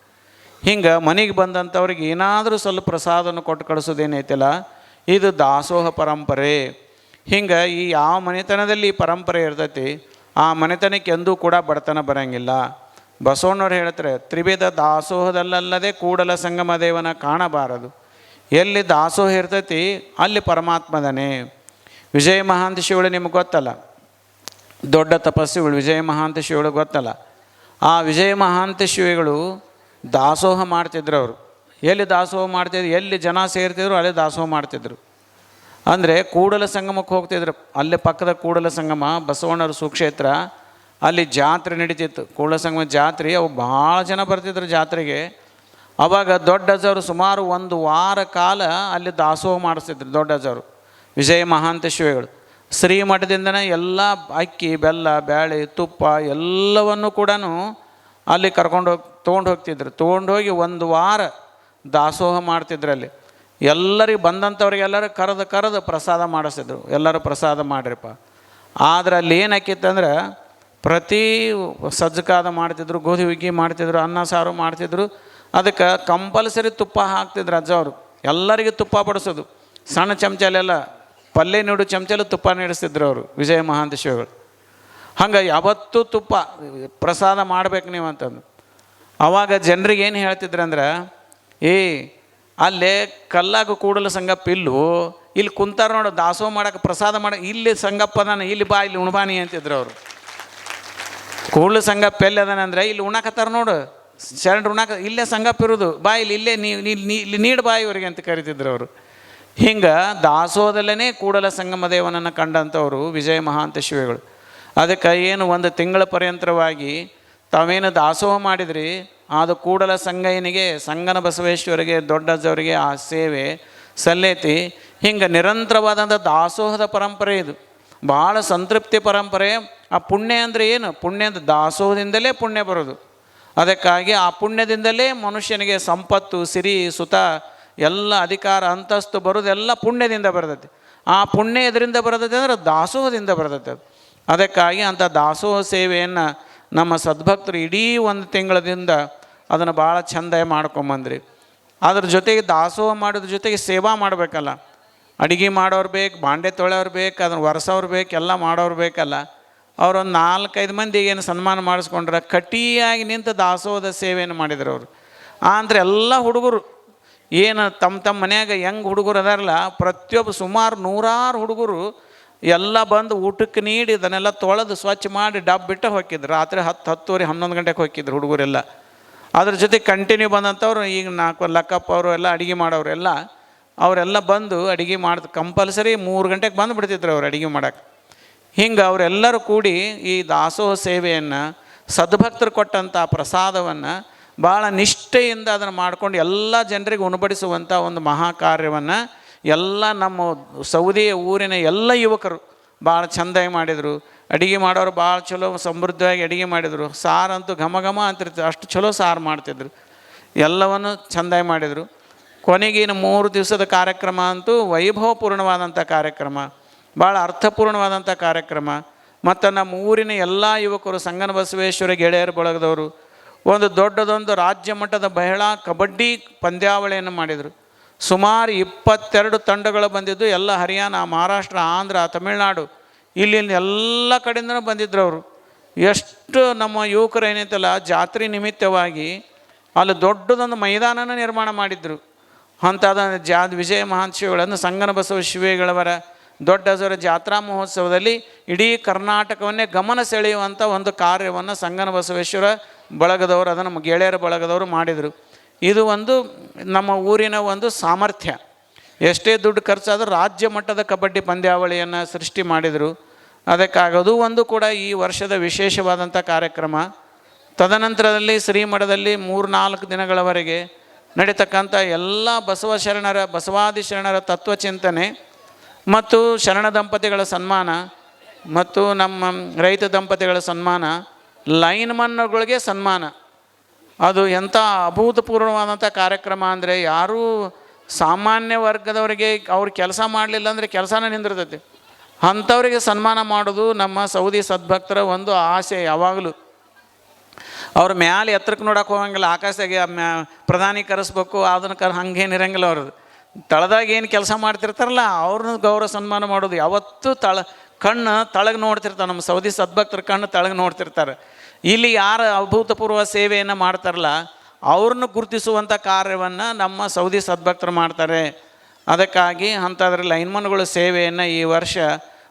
ಹಿಂಗೆ ಮನೆಗೆ ಬಂದಂಥವ್ರಿಗೆ ಏನಾದರೂ ಸ್ವಲ್ಪ ಪ್ರಸಾದವನ್ನು ಕೊಟ್ಟು ಕಳಿಸೋದೇನೈತಿಲ್ಲ, ಇದು ದಾಸೋಹ ಪರಂಪರೆ. ಹಿಂಗೆ ಈ ಯಾವ ಮನೆತನದಲ್ಲಿ ಈ ಪರಂಪರೆ ಇರ್ತೈತಿ ಆ ಮನೆತನಕ್ಕೆ ಎಂದೂ ಕೂಡ ಬಡತನ ಬರೋಂಗಿಲ್ಲ. ಬಸವಣ್ಣವ್ರು ಹೇಳ್ತಾರೆ, ತ್ರಿವಿಧ ದಾಸೋಹದಲ್ಲದೆ ಕೂಡಲ ಸಂಗಮ ದೇವನ ಕಾಣಬಾರದು. ಎಲ್ಲಿ ದಾಸೋಹ ಇರ್ತೈತಿ ಅಲ್ಲಿ ಪರಮಾತ್ಮದನೇ. ವಿಜಯ ಮಹಾಂತ ಶಿವಳು ನಿಮಗೆ ಗೊತ್ತಲ್ಲ, ದೊಡ್ಡ ತಪಸ್ವಿಗಳು ವಿಜಯ ಮಹಾಂತ ಶಿವಳು ಗೊತ್ತಲ್ಲ. ಆ ವಿಜಯ ಮಹಾಂತ ಶಿವಿಗಳು ದಾಸೋಹ ಮಾಡ್ತಿದ್ರು. ಅವರು ಎಲ್ಲಿ ದಾಸೋಹ ಮಾಡ್ತಿದ್ರು, ಎಲ್ಲಿ ಜನ ಸೇರ್ತಿದ್ರು ಅಲ್ಲಿ ದಾಸೋಹ ಮಾಡ್ತಿದ್ರು. ಅಂದರೆ ಕೂಡಲ ಸಂಗಮಕ್ಕೆ ಹೋಗ್ತಿದ್ರು. ಅಲ್ಲೇ ಪಕ್ಕದ ಕೂಡಲ ಸಂಗಮ ಬಸವಣ್ಣವ್ರ ಸುಕ್ಷೇತ್ರ, ಅಲ್ಲಿ ಜಾತ್ರೆ ನಡೀತಿತ್ತು. ಕೂಡಲ ಸಂಗಮ ಜಾತ್ರೆ, ಅವು ಭಾಳ ಜನ ಬರ್ತಿದ್ರು ಜಾತ್ರೆಗೆ. ಆವಾಗ ದೊಡ್ಡಜ್ಜವರು ಸುಮಾರು 1 ವಾರ ಕಾಲ ಅಲ್ಲಿ ದಾಸೋಹ ಮಾಡಿಸ್ತಿದ್ರು. ದೊಡ್ಡಜ್ಜವರು ವಿಜಯ ಮಹಾಂತ ಶಿವಿಗಳು ಶ್ರೀಮಠದಿಂದನೇ ಎಲ್ಲ ಅಕ್ಕಿ ಬೆಲ್ಲ ಬೇಳೆ ತುಪ್ಪ ಎಲ್ಲವನ್ನು ಕೂಡ ಅಲ್ಲಿ ತೊಗೊಂಡು ಹೋಗ್ತಿದ್ರು. ತೊಗೊಂಡೋಗಿ 1 ವಾರ ದಾಸೋಹ ಮಾಡ್ತಿದ್ರಲ್ಲಿ. ಎಲ್ಲರಿಗೆ ಬಂದಂಥವ್ರಿಗೆಲ್ಲರೂ ಕರೆದು ಪ್ರಸಾದ ಮಾಡಿಸ್ತಿದ್ರು. ಎಲ್ಲರೂ ಪ್ರಸಾದ ಮಾಡಿರಿಪ್ಪ. ಆದ್ರೆ ಅಲ್ಲಿ ಏನಾಕಿತ್ತಂದ್ರೆ, ಪ್ರತಿ ಸಜ್ಜಕಾದ ಮಾಡ್ತಿದ್ರು, ಗೋಧಿ ಹುಗ್ಗಿ ಮಾಡ್ತಿದ್ರು, ಅನ್ನ ಸಾರು ಮಾಡ್ತಿದ್ರು. ಅದಕ್ಕೆ ಕಂಪಲ್ಸರಿ ತುಪ್ಪ ಹಾಕ್ತಿದ್ರು ಅಜ್ಜವರು. ಎಲ್ಲರಿಗೂ ತುಪ್ಪ ಬಡಿಸೋದು. ಸಣ್ಣ ಚಮಚಲೆಲ್ಲ ಪಲ್ಯ ನೀಡು ಚಮಚಲು ತುಪ್ಪ ನೀಡಿಸ್ತಿದ್ರು ಅವರು ವಿಜಯ ಮಹಾಂತ ಶಿವಗಳು. ಹಂಗೆ ಯಾವತ್ತೂ ತುಪ್ಪ ಪ್ರಸಾದ ಮಾಡ್ಬೇಕು ನೀವು ಅಂತಂದು. ಆವಾಗ ಜನರಿಗೆ ಏನು ಹೇಳ್ತಿದ್ರು ಅಂದ್ರೆ, ಅಲ್ಲೇ ಕಲ್ಲಾಗ ಕೂಡಲ ಸಂಗಪ್ಪ ಇಲ್ಲು, ಇಲ್ಲಿ ಕುಂತಾರ ನೋಡು ದಾಸೋಹ ಮಾಡೋಕೆ ಪ್ರಸಾದ ಮಾಡೋಕೆ, ಇಲ್ಲಿ ಸಂಗಪ್ಪ ಅದಾನ, ಇಲ್ಲಿ ಬಾ ಇಲ್ಲಿ ಉಣ್ಬಾನಿ ಅಂತಿದ್ರು ಅವರು. ಕೂಡಲ ಸಂಗಪ್ಪ ಎಲ್ಲಿ ಅದಾನ ಅಂದರೆ, ಇಲ್ಲಿ ಉಣ್ಣಾಕತ್ತಾರ ನೋಡು ಶರಣರು ಉಣ್ಣಾಕ, ಇಲ್ಲೇ ಸಂಗಪ್ಪ ಇರೋದು, ಬಾ ಇಲ್ಲೇ ಇಲ್ಲಿ ನೀಡು ಬಾ ಇವರಿಗೆ ಅಂತ ಕರಿತಿದ್ರು ಅವರು. ಹಿಂಗೆ ದಾಸೋಹದಲ್ಲೇ ಕೂಡಲ ಸಂಗಮ ದೇವನನ್ನು ಕಂಡಂಥವ್ರು ವಿಜಯ ಮಹಾಂತ ಶಿವಿಗಳು. ಅದಕ್ಕೆ ಏನು 1 ತಿಂಗಳ ಪರ್ಯಂತರವಾಗಿ ತಾವೇನು ದಾಸೋಹ ಮಾಡಿದ್ರಿ, ಅದು ಕೂಡಲ ಸಂಗಯ್ಯನಿಗೆ, ಸಂಗನ ಬಸವೇಶ್ವರಿಗೆ, ದೊಡ್ಡಜ್ಜವರಿಗೆ ಆ ಸೇವೆ ಸಲ್ಲೇತಿ. ಹಿಂಗೆ ನಿರಂತರವಾದಂಥ ದಾಸೋಹದ ಪರಂಪರೆ ಇದು. ಭಾಳ ಸಂತೃಪ್ತಿ ಪರಂಪರೆ. ಆ ಪುಣ್ಯ ಅಂದರೆ ಏನು? ಪುಣ್ಯ ಅಂದರೆ ದಾಸೋಹದಿಂದಲೇ ಪುಣ್ಯ ಬರೋದು. ಅದಕ್ಕಾಗಿ ಆ ಪುಣ್ಯದಿಂದಲೇ ಮನುಷ್ಯನಿಗೆ ಸಂಪತ್ತು, ಸಿರಿ, ಸುತ, ಎಲ್ಲ ಅಧಿಕಾರ, ಅಂತಸ್ತು ಬರೋದೆಲ್ಲ ಪುಣ್ಯದಿಂದ ಬರ್ತೈತಿ. ಆ ಪುಣ್ಯ ಎದರಿಂದ ಬರ್ತೈತಿ ಅಂದರೆ ದಾಸೋಹದಿಂದ ಬರ್ತೈತಿ ಅದು. ಅದಕ್ಕಾಗಿ ಅಂಥ ದಾಸೋಹ ಸೇವೆಯನ್ನು ನಮ್ಮ ಸದ್ಭಕ್ತರು ಇಡೀ 1 ತಿಂಗಳದಿಂದ ಅದನ್ನು ಭಾಳ ಚೆಂದ ಮಾಡ್ಕೊಂಬಂದ್ರಿ. ಅದ್ರ ಜೊತೆಗೆ ದಾಸೋಹ ಮಾಡೋದ್ರ ಜೊತೆಗೆ ಸೇವಾ ಮಾಡಬೇಕಲ್ಲ. ಅಡುಗೆ ಮಾಡೋರು ಬೇಕು, ಬಾಂಡೆ ತೊಳೆಯೋರು ಬೇಕು, ಅದನ್ನು ಒರೆಸೋರು ಬೇಕು, ಎಲ್ಲ ಮಾಡೋರು ಬೇಕಲ್ಲ. ಅವರೊಂದು 4-5 ಮಂದಿಗೆ ಏನು ಸನ್ಮಾನ ಮಾಡಿಸ್ಕೊಂಡ್ರೆ ಕಟ್ಟಿಯಾಗಿ ನಿಂತು ದಾಸೋಹದ ಸೇವೆಯನ್ನು ಮಾಡಿದ್ರು ಅವರು. ಅಂದರೆ ಎಲ್ಲ ಹುಡುಗರು ಏನು ತಮ್ಮ ಮನ್ಯಾಗ ಹೆಂಗೆ ಹುಡುಗರು ಅದಾರಲ್ಲ, ಪ್ರತಿಯೊಬ್ಬ ಸುಮಾರು 100 ಹುಡುಗರು ಎಲ್ಲ ಬಂದು ಊಟಕ್ಕೆ ನೀಡಿ ಇದನ್ನೆಲ್ಲ ತೊಳೆದು ಸ್ವಚ್ಛ ಮಾಡಿ ಡಬ್ಬ ಬಿಟ್ಟು ಹೋಗಿದ್ರು. ರಾತ್ರಿ 10-10:30 11 ಗಂಟೆಗೆ ಹೋಗಿದ್ರು ಹುಡುಗರೆಲ್ಲ. ಅದ್ರ ಜೊತೆ ಕಂಟಿನ್ಯೂ ಬಂದಂಥವ್ರು ಈಗ 4 ಲಕ್ಕಪ್ಪ ಅವರು ಎಲ್ಲ ಅಡುಗೆ ಮಾಡೋರು ಎಲ್ಲ, ಅವರೆಲ್ಲ ಬಂದು ಅಡುಗೆ ಮಾಡ್ದು ಕಂಪಲ್ಸರಿ 3 ಗಂಟೆಗೆ ಬಂದು ಬಿಡ್ತಿದ್ರು ಅವ್ರು ಅಡುಗೆ ಮಾಡೋಕ್ಕೆ. ಹಿಂಗೆ ಅವರೆಲ್ಲರೂ ಕೂಡಿ ಈ ದಾಸೋಹ ಸೇವೆಯನ್ನು, ಸದ್ಭಕ್ತರು ಕೊಟ್ಟಂಥ ಪ್ರಸಾದವನ್ನು ಭಾಳ ನಿಷ್ಠೆಯಿಂದ ಅದನ್ನು ಮಾಡ್ಕೊಂಡು ಎಲ್ಲ ಜನರಿಗೆ ಉಣಬಡಿಸುವಂಥ ಒಂದು ಮಹಾ ಕಾರ್ಯವನ್ನು ಎಲ್ಲ ನಮ್ಮ ಸೌದೆಯ ಊರಿನ ಎಲ್ಲ ಯುವಕರು ಭಾಳ ಚೆಂದಾಗಿ ಮಾಡಿದರು. ಅಡುಗೆ ಮಾಡೋರು ಭಾಳ ಚಲೋ ಸಮೃದ್ಧವಾಗಿ ಅಡುಗೆ ಮಾಡಿದರು. ಸಾರಂತೂ ಘಮ ಘಮ ಅಂತಿರ್ತಾರೆ, ಅಷ್ಟು ಚಲೋ ಸಾರು ಮಾಡ್ತಿದ್ರು. ಎಲ್ಲವನ್ನು ಚೆಂದಾಗಿ ಮಾಡಿದರು. ಕೊನೆಗೇನು 3 ದಿವಸದ ಕಾರ್ಯಕ್ರಮ ಅಂತೂ ವೈಭವಪೂರ್ಣವಾದಂಥ ಕಾರ್ಯಕ್ರಮ, ಭಾಳ ಅರ್ಥಪೂರ್ಣವಾದಂಥ ಕಾರ್ಯಕ್ರಮ. ಮತ್ತು ನಮ್ಮ ಊರಿನ ಎಲ್ಲ ಯುವಕರು, ಸಂಗನ ಬಸವೇಶ್ವರ ಗೆಳೆಯರ ಬಳಗದವರು ಒಂದು ದೊಡ್ಡದೊಂದು ರಾಜ್ಯ ಮಟ್ಟದ ಮಹಿಳಾ ಕಬಡ್ಡಿ ಪಂದ್ಯಾವಳಿಯನ್ನು ಮಾಡಿದರು. ಸುಮಾರು 22 ತಂಡಗಳು ಬಂದಿದ್ದು. ಎಲ್ಲ ಹರಿಯಾಣ, ಮಹಾರಾಷ್ಟ್ರ, ಆಂಧ್ರ, ತಮಿಳುನಾಡು, ಇಲ್ಲಿಂದ ಎಲ್ಲ ಕಡೆಯಿಂದನೂ ಬಂದಿದ್ದರು ಅವರು. ಎಷ್ಟು ನಮ್ಮ ಯುವಕರು ಏನೈತಲ್ಲ, ಜಾತ್ರೆ ನಿಮಿತ್ತವಾಗಿ ಅಲ್ಲಿ ದೊಡ್ಡದೊಂದು ಮೈದಾನನ ನಿರ್ಮಾಣ ಮಾಡಿದ್ರು. ಅಂಥದ್ದು ವಿಜಯ ಮಹಾಂತ ಶಿವಗಳನ್ನು ಸಂಗನ ಬಸವ ಶಿವೇಗಳವರ ದೊಡ್ಡಜರ ಜಾತ್ರಾ ಮಹೋತ್ಸವದಲ್ಲಿ ಇಡೀ ಕರ್ನಾಟಕವನ್ನೇ ಗಮನ ಸೆಳೆಯುವಂಥ ಒಂದು ಕಾರ್ಯವನ್ನು ಸಂಗನ ಬಸವೇಶ್ವರ ಬಳಗದವರು, ಅದನ್ನು ಗೆಳೆಯರ ಬಳಗದವರು ಮಾಡಿದರು. ಇದು ಒಂದು ನಮ್ಮ ಊರಿನ ಒಂದು ಸಾಮರ್ಥ್ಯ. ಎಷ್ಟೇ ದುಡ್ಡು ಖರ್ಚಾದರೂ ರಾಜ್ಯ ಮಟ್ಟದ ಕಬಡ್ಡಿ ಪಂದ್ಯಾವಳಿಯನ್ನು ಸೃಷ್ಟಿ ಮಾಡಿದರು. ಅದಕ್ಕಾಗೋದು ಒಂದು ಕೂಡ ಈ ವರ್ಷದ ವಿಶೇಷವಾದಂಥ ಕಾರ್ಯಕ್ರಮ. ತದನಂತರದಲ್ಲಿ ಶ್ರೀಮಠದಲ್ಲಿ 3-4 ದಿನಗಳವರೆಗೆ ನಡೀತಕ್ಕಂಥ ಎಲ್ಲ ಬಸವಾದಿ ಶರಣರ ತತ್ವಚಿಂತನೆ ಮತ್ತು ಶರಣ ದಂಪತಿಗಳ ಸನ್ಮಾನ ಮತ್ತು ನಮ್ಮ ರೈತ ದಂಪತಿಗಳ ಸನ್ಮಾನ, ಲೈನ್ಮನ್ಗಳಿಗೆ ಸನ್ಮಾನ, ಅದು ಎಂಥ ಅಭೂತಪೂರ್ವವಾದಂಥ ಕಾರ್ಯಕ್ರಮ ಅಂದರೆ ಯಾರೂ ಸಾಮಾನ್ಯ ವರ್ಗದವರಿಗೆ ಅವ್ರು ಕೆಲಸ ಮಾಡಲಿಲ್ಲ ಅಂದರೆ ಕೆಲಸನೇ ನಿಂದಿರ್ತೈತಿ. ಅಂಥವರಿಗೆ ಸನ್ಮಾನ ಮಾಡೋದು ನಮ್ಮ ಸೌದಿ ಸದ್ಭಕ್ತರ ಒಂದು ಆಸೆ. ಯಾವಾಗಲೂ ಅವ್ರ ಮ್ಯಾಲೆ ಎತ್ತರಕ್ಕೆ ನೋಡೋಕೆ ಹೋಗಂಗಿಲ್ಲ, ಆಕಾಶದಾಗೆ ಪ್ರಧಾನಿ ಕರೆಸ್ಬೇಕು ಅದನ್ನು ಹಂಗೇನು ಇರಂಗಿಲ್ಲ. ಅವ್ರದ್ದು ತಳದಾಗ ಏನು ಕೆಲಸ ಮಾಡ್ತಿರ್ತಾರಲ್ಲ ಅವ್ರನ್ನ ಗೌರವ ಸನ್ಮಾನ ಮಾಡೋದು. ಯಾವತ್ತೂ ಕಣ್ಣು ತಳಗೆ ನೋಡ್ತಿರ್ತಾರೆ. ನಮ್ಮ ಸೌದಿ ಸದ್ಭಕ್ತರ ಕಣ್ಣು ತಳಗೆ ನೋಡ್ತಿರ್ತಾರೆ. ಇಲ್ಲಿ ಯಾರು ಅಭೂತಪೂರ್ವ ಸೇವೆಯನ್ನು ಮಾಡ್ತಾರಲ್ಲ ಅವ್ರನ್ನ ಗುರುತಿಸುವಂಥ ಕಾರ್ಯವನ್ನು ನಮ್ಮ ಸೌದಿ ಸದ್ಭಕ್ತರು ಮಾಡ್ತಾರೆ. ಅದಕ್ಕಾಗಿ ಅಂಥದ್ರಲ್ಲಿ ಲೈನ್ಮನ್ಗಳ ಸೇವೆಯನ್ನು ಈ ವರ್ಷ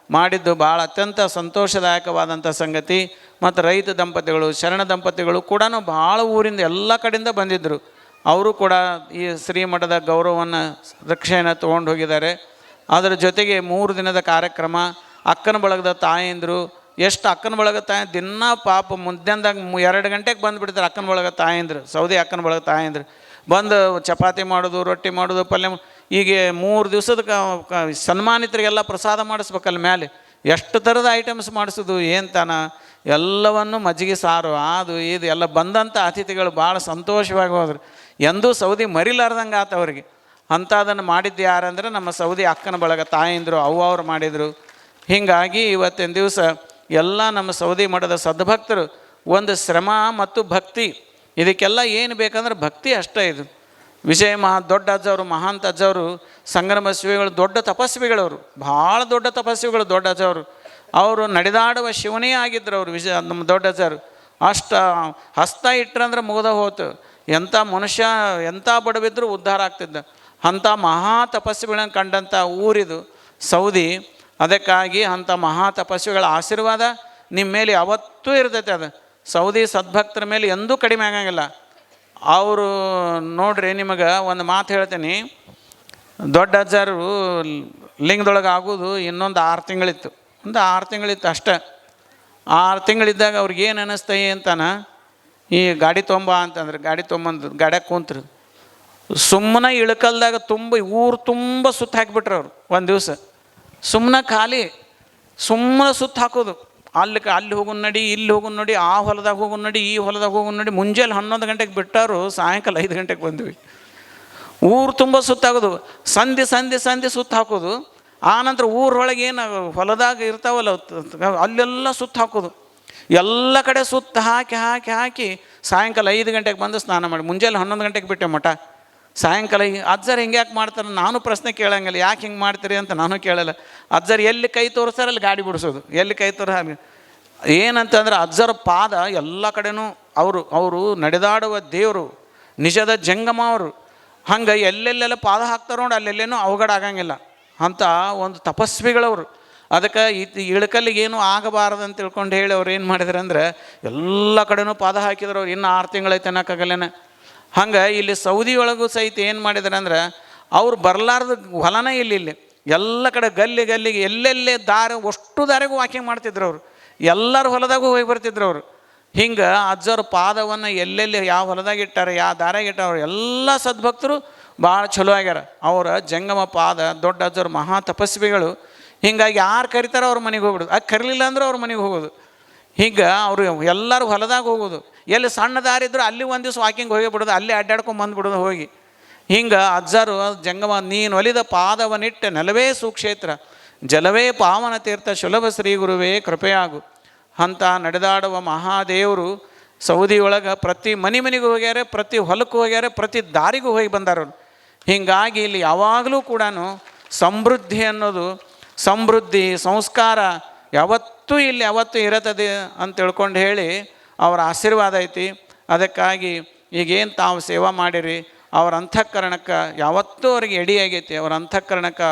ಮಾಡಿದ್ದು ಭಾಳ ಅತ್ಯಂತ ಸಂತೋಷದಾಯಕವಾದಂಥ ಸಂಗತಿ. ಮತ್ತು ರೈತ ದಂಪತಿಗಳು, ಶರಣ ದಂಪತಿಗಳು ಕೂಡ ಭಾಳ ಊರಿಂದ ಎಲ್ಲ ಕಡೆಯಿಂದ ಬಂದಿದ್ದರು. ಅವರು ಕೂಡ ಈ ಶ್ರೀಮಠದ ಗೌರವವನ್ನು ರಕ್ಷೆಯನ್ನು ತೊಗೊಂಡು ಹೋಗಿದ್ದಾರೆ. ಅದರ ಜೊತೆಗೆ 3 ದಿನದ ಕಾರ್ಯಕ್ರಮ. ಅಕ್ಕನ ಬಳಗದ ತಾಯಂದಿರು, ಎಷ್ಟು ಅಕ್ಕನ ಬಳಗ ತಾಯಿ ದಿನ ಪಾಪ ಮುದ್ದೆಂದಾಗ 2 ಗಂಟೆಗೆ ಬಂದುಬಿಡ್ತಾರೆ. ಅಕ್ಕನ ಬಳಗ ತಾಯಂದ್ರು, ಸೌದಿ ಅಕ್ಕನ ಬಳಗ ತಾಯಂದ್ರು ಬಂದು ಚಪಾತಿ ಮಾಡೋದು, ರೊಟ್ಟಿ ಮಾಡೋದು, ಪಲ್ಯ. ಈಗ 3 ದಿವಸದ ಸನ್ಮಾನಿತರಿಗೆಲ್ಲ ಪ್ರಸಾದ ಮಾಡಿಸ್ಬೇಕಲ್ಲ ಮೇಲೆ ಎಷ್ಟು ಥರದ ಐಟಮ್ಸ್ ಮಾಡಿಸೋದು ಏನು ತಾನ, ಎಲ್ಲವನ್ನು ಮಜ್ಜಿಗೆ ಸಾರು ಅದು ಇದು ಎಲ್ಲ ಬಂದಂಥ ಅತಿಥಿಗಳು ಭಾಳ ಸಂತೋಷವಾಗಿ ಹೋದ್ರು. ಎಂದೂ ಸೌದಿ ಮರಿಲಾರ್ದಂಗೆ ಆತ ಅವ್ರಿಗೆ. ಅಂಥದನ್ನು ಮಾಡಿದ್ದು ಯಾರಂದ್ರೆ ನಮ್ಮ ಸೌದಿ ಅಕ್ಕನ ಬಳಗ ತಾಯಂದರು, ಅವ್ರು ಮಾಡಿದರು. ಹೀಗಾಗಿ ಇವತ್ತಿನ ದಿವಸ ಎಲ್ಲ ನಮ್ಮ ಸೌದಿ ಮಠದ ಸದ್ಭಕ್ತರು ಒಂದು ಶ್ರಮ ಮತ್ತು ಭಕ್ತಿ, ಇದಕ್ಕೆಲ್ಲ ಏನು ಬೇಕಂದ್ರೆ ಭಕ್ತಿ ಅಷ್ಟೇ. ಇದು ದೊಡ್ಡ ಅಜ್ಜವರು, ಮಹಾಂತ ಅಜ್ಜವರು, ಸಂಗಮ ಶಿವಿಗಳು, ದೊಡ್ಡ ತಪಸ್ವಿಗಳವರು, ಭಾಳ ದೊಡ್ಡ ತಪಸ್ವಿಗಳು ದೊಡ್ಡ ಅಜ್ಜವರು. ಅವರು ನಡೆದಾಡುವ ಶಿವನೇ ಆಗಿದ್ದರು ಅವರು. ನಮ್ಮ ದೊಡ್ಡ ಅಜ್ಜರು ಅಷ್ಟು ಹಸ್ತ ಇಟ್ಟರಂದ್ರೆ ಮುಗಿದ ಹೋತು. ಎಂಥ ಮನುಷ್ಯ ಎಂಥ ಬಡವಿದ್ರೂ ಉದ್ಧಾರ ಆಗ್ತಿದ್ದ. ಅಂಥ ಮಹಾ ತಪಸ್ವಿಗಳನ್ನು ಕಂಡಂಥ ಊರಿದು ಸೌದಿ. ಅದಕ್ಕಾಗಿ ಅಂಥ ಮಹಾ ತಪಸ್ವಿಗಳ ಆಶೀರ್ವಾದ ನಿಮ್ಮ ಮೇಲೆ ಯಾವತ್ತೂ ಇರ್ತೈತೆ. ಅದು ಸೌದಿ ಸದ್ಭಕ್ತರ ಮೇಲೆ ಎಂದೂ ಕಡಿಮೆ ಆಗಂಗಿಲ್ಲ. ಅವರು ನೋಡ್ರಿ, ನಿಮಗೆ ಒಂದು ಮಾತು ಹೇಳ್ತೀನಿ. ದೊಡ್ಡ ಅಜ್ಜರು ಲಿಂಗದೊಳಗೆ ಆಗೋದು ಇನ್ನೊಂದು 6 ತಿಂಗಳಿತ್ತು. ಒಂದು 6 ತಿಂಗಳಿತ್ತು ಅಷ್ಟೇ. 6 ತಿಂಗಳಿದ್ದಾಗ ಅವ್ರಿಗೇನು ಅನ್ನಿಸ್ತೈ ಅಂತಾನೆ, ಈ ಗಾಡಿ ತೊಂಬ ಅಂತಂದ್ರೆ ಗಾಡಿ ತೊಂಬಂದು ಗಾಡ್ಯಾಗ ಕೂತ್ರು. ಸುಮ್ಮನೆ ಇಳ್ಕಲ್ದಾಗ ಊರು ತುಂಬ ಸುತ್ತ ಹಾಕಿಬಿಟ್ರು ಅವರು. ಒಂದು ದಿವಸ ಸುಮ್ಮನೆ ಖಾಲಿ ಸುಮ್ಮನೆ ಸುತ್ತ ಹಾಕೋದು. ಅಲ್ಲಿ ಹೋಗೋದು ನಡಿ, ಇಲ್ಲಿ ಹೋಗೋದು ನಡಿ, ಆ ಹೊಲದಾಗ ಹೋಗೋದು ನಡಿ, ಈ ಹೊಲದಾಗ ಹೋಗೋದು ನಡಿ. ಮುಂಜಾನೆ 11 ಗಂಟೆಗೆ ಬಿಟ್ಟರು, ಸಾಯಂಕಾಲ 5 ಗಂಟೆಗೆ ಬಂದ್ವಿ. ಊರು ತುಂಬ ಸುತ್ತಾಕೋದು, ಸಂಧಿ ಸುತ್ತ ಹಾಕೋದು. ಆನಂತರ ಊರೊಳಗೆ ಏನು ಹೊಲದಾಗ ಇರ್ತಾವಲ್ಲ ಅಲ್ಲೆಲ್ಲ ಸುತ್ತ ಹಾಕೋದು. ಎಲ್ಲ ಕಡೆ ಸುತ್ತ ಹಾಕಿ ಸಾಯಂಕಾಲ 5 ಗಂಟೆಗೆ ಬಂದು ಸ್ನಾನ ಮಾಡಿ. ಮುಂಜಾನೆ 11 ಗಂಟೆಗೆ ಬಿಟ್ಟೆ ಮಠ. ಸಾಯಂಕಾಲ ಅಜ್ಜರು ಹಿಂಗೆ ಯಾಕೆ ಮಾಡ್ತಾರೆ ನಾನು ಪ್ರಶ್ನೆ ಕೇಳಂಗಿಲ್ಲ, ಯಾಕೆ ಹಿಂಗೆ ಮಾಡ್ತೀರಿ ಅಂತ ನಾನು ಕೇಳಲ್ಲ. ಅಜ್ಜರು ಎಲ್ಲಿ ಕೈ ತೋರಿಸ್ತಾರೆ ಅಲ್ಲಿ ಗಾಡಿ ಬಿಡಿಸೋದು, ಎಲ್ಲಿ ಕೈ ಏನಂತಂದ್ರೆ ಅಜ್ಜರ ಪಾದ ಎಲ್ಲ ಕಡೆನೂ ಅವರು ನಡೆದಾಡುವ ದೇವರು, ನಿಜದ ಜಂಗಮ ಅವರು. ಹಂಗೆ ಎಲ್ಲೆಲ್ಲೆಲ್ಲ ಪಾದ ಹಾಕ್ತಾರೆ ನೋಡಿ, ಅಲ್ಲೆಲ್ಲೇನೂ ಅವಘಡ ಆಗಂಗಿಲ್ಲ. ಅಂಥ ಒಂದು ತಪಸ್ವಿಗಳವರು. ಅದಕ್ಕೆ ಇಳಕಲ್ಲಿಗೆ ಏನೂ ಆಗಬಾರದು ಅಂತ ತಿಳ್ಕೊಂಡು ಹೇಳಿ ಅವ್ರು ಏನು ಮಾಡಿದ್ರು ಅಂದರೆ ಎಲ್ಲ ಕಡೆನೂ ಪಾದ ಹಾಕಿದ್ರು. ಅವ್ರು ಇನ್ನೂ 6 ತಿಂಗಳೈತೆ ಅನ್ನೋಕ್ಕಾಗಲ್ಲೇನ. ಹಂಗೆ ಇಲ್ಲಿ ಸೌದಿ ಒಳಗೂ ಸಹಿತ ಏನು ಮಾಡಿದ್ರು ಅಂದ್ರೆ ಅವ್ರು ಬರಲಾರ್ದ ಹೊಲನೇ ಇಲ್ಲಿ ಎಲ್ಲ ಕಡೆ ಗಲ್ಲಿಗೆ ಎಲ್ಲೆಲ್ಲೇ ಅಷ್ಟು ದಾರಿಗೂ ವಾಕಿಂಗ್ ಮಾಡ್ತಿದ್ರು ಅವರು. ಎಲ್ಲರ ಹೊಲದಾಗೂ ಹೋಗಿ ಬರ್ತಿದ್ರು ಅವರು. ಹಿಂಗೆ ಅಜ್ಜರ ಪಾದವನ್ನು ಎಲ್ಲೆಲ್ಲಿ ಯಾವ ಹೊಲದಾಗ ಇಟ್ಟಾರೆ, ಯಾವ ದಾರ್ಯಾಗ ಇಟ್ಟಾರೆ, ಎಲ್ಲ ಸದ್ಭಕ್ತರು ಭಾಳ ಚಲೋ ಆಗ್ಯಾರ. ಅವರ ಜಂಗಮ ಪಾದ ದೊಡ್ಡ ಅಜ್ಜರು ಮಹಾ ತಪಸ್ವಿಗಳು. ಹಿಂಗಾಗಿ ಯಾರು ಕರಿತಾರೋ ಅವ್ರ ಮನೆಗೆ ಹೋಗ್ಬಿಡೋದು, ಅದು ಕರೀಲಿಲ್ಲ ಅಂದ್ರೆ ಅವ್ರ ಮನೆಗೆ ಹೋಗೋದು. ಹಿಂಗೆ ಅವರು ಎಲ್ಲರೂ ಹೊಲದಾಗ ಹೋಗೋದು. ಎಲ್ಲಿ ಸಣ್ಣ ದಾರಿ ಇದ್ರು ಅಲ್ಲಿ ಒಂದು ದಿವಸ ವಾಕಿಂಗ್ ಹೋಗಿಬಿಡೋದು, ಅಲ್ಲಿ ಅಡ್ಡಾಡ್ಕೊಂಡು ಬಂದುಬಿಡೋದು ಹೋಗಿ. ಹಿಂಗೆ ಅಜ್ಜರು ಜಂಗಮ ನೀನು ಒಲಿದ ಪಾದವನಿಟ್ಟ ನೆಲವೇ ಸುಕ್ಷೇತ್ರ, ಜಲವೇ ಪಾವನ ತೀರ್ಥ, ಸುಲಭ ಶ್ರೀ ಗುರುವೇ ಕೃಪೆಯಾಗು ಅಂತ ನಡೆದಾಡುವ ಮಹಾದೇವರು ಸೌದಿಯೊಳಗೆ ಪ್ರತಿ ಮನೆಗೂ ಹೋಗ್ಯಾರೆ, ಪ್ರತಿ ಹೊಲಕ್ಕೂ ಹೋಗ್ಯಾರೆ, ಪ್ರತಿ ದಾರಿಗೂ ಹೋಗಿ ಬಂದಾರ. ಹೀಗಾಗಿ ಇಲ್ಲಿ ಯಾವಾಗಲೂ ಕೂಡ ಸಮೃದ್ಧಿ ಅನ್ನೋದು, ಸಮೃದ್ಧಿ ಸಂಸ್ಕಾರ ಯಾವತ್ತೂ ಇಲ್ಲಿ ಯಾವತ್ತೂ ಇರತ್ತದೆ ಅಂತ ತಿಳ್ಕೊಂಡು ಹೇಳಿ ಅವರ ಆಶೀರ್ವಾದ ಐತಿ. ಅದಕ್ಕಾಗಿ ಈಗೇನು ತಾವು ಸೇವಾ ಮಾಡಿರಿ ಅವ್ರ ಅಂತಃಕರಣಕ್ಕೆ ಯಾವತ್ತೂ ಅವ್ರಿಗೆ ಎಡಿ ಆಗೈತಿ. ಅವ್ರ ಅಂತಃಕರಣಕ್ಕೆ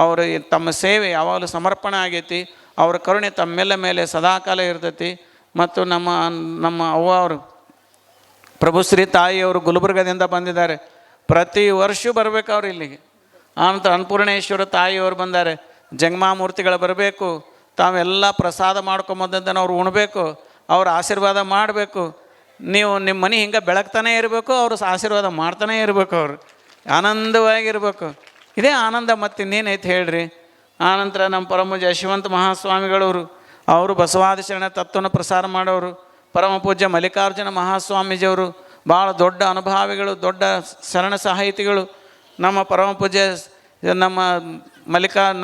ಅವರು ತಮ್ಮ ಸೇವೆ ಯಾವಾಗಲೂ ಸಮರ್ಪಣೆ ಆಗೈತಿ. ಅವ್ರ ಕರುಣೆ ತಮ್ಮೆಲ್ಲ ಮೇಲೆ ಸದಾಕಾಲ ಇರ್ತೈತಿ. ಮತ್ತು ನಮ್ಮ ಅವ್ವ ಅವರು ಪ್ರಭುಶ್ರೀ ತಾಯಿಯವರು ಗುಲ್ಬರ್ಗದಿಂದ ಬಂದಿದ್ದಾರೆ. ಪ್ರತಿ ವರ್ಷ ಬರಬೇಕು ಅವ್ರು ಇಲ್ಲಿಗೆ. ಆನಂತರ ಅನ್ನಪೂರ್ಣೇಶ್ವರ ತಾಯಿಯವರು ಬಂದಾರೆ, ಜಂಗಮಾಮೂರ್ತಿಗಳು ಬರಬೇಕು, ತಾವೆಲ್ಲ ಪ್ರಸಾದ ಮಾಡ್ಕೊಂಬಂದದ್ದನ್ನು ಅವ್ರು ಉಣಬೇಕು, ಅವ್ರ ಆಶೀರ್ವಾದ ಮಾಡಬೇಕು. ನೀವು ನಿಮ್ಮ ಮನೆ ಹಿಂಗೆ ಬೆಳಗ್ತಾನೆ ಇರಬೇಕು, ಅವರು ಆಶೀರ್ವಾದ ಮಾಡ್ತಾನೇ ಇರಬೇಕು, ಅವರು ಆನಂದವಾಗಿರ್ಬೇಕು. ಇದೇ ಆನಂದ, ಮತ್ತು ಇನ್ನೇನೈತೆ ಹೇಳ್ರಿ. ಆನಂತರ ನಮ್ಮ ಪರಮಪೂಜ್ಯ ಯಶವಂತ ಮಹಾಸ್ವಾಮಿಗಳವರು, ಅವರು ಬಸವಾದಿಶರಣ ತತ್ವನ ಪ್ರಸಾರ ಮಾಡೋರು. ಪರಮ ಪೂಜ್ಯ ಮಲ್ಲಿಕಾರ್ಜುನ ಮಹಾಸ್ವಾಮೀಜಿಯವರು ಭಾಳ ದೊಡ್ಡ ಅನುಭಾವಿಗಳು, ದೊಡ್ಡ ಶರಣ ಸಾಹಿತಿಗಳು. ನಮ್ಮ ಪರಮ ಪೂಜ್ಯ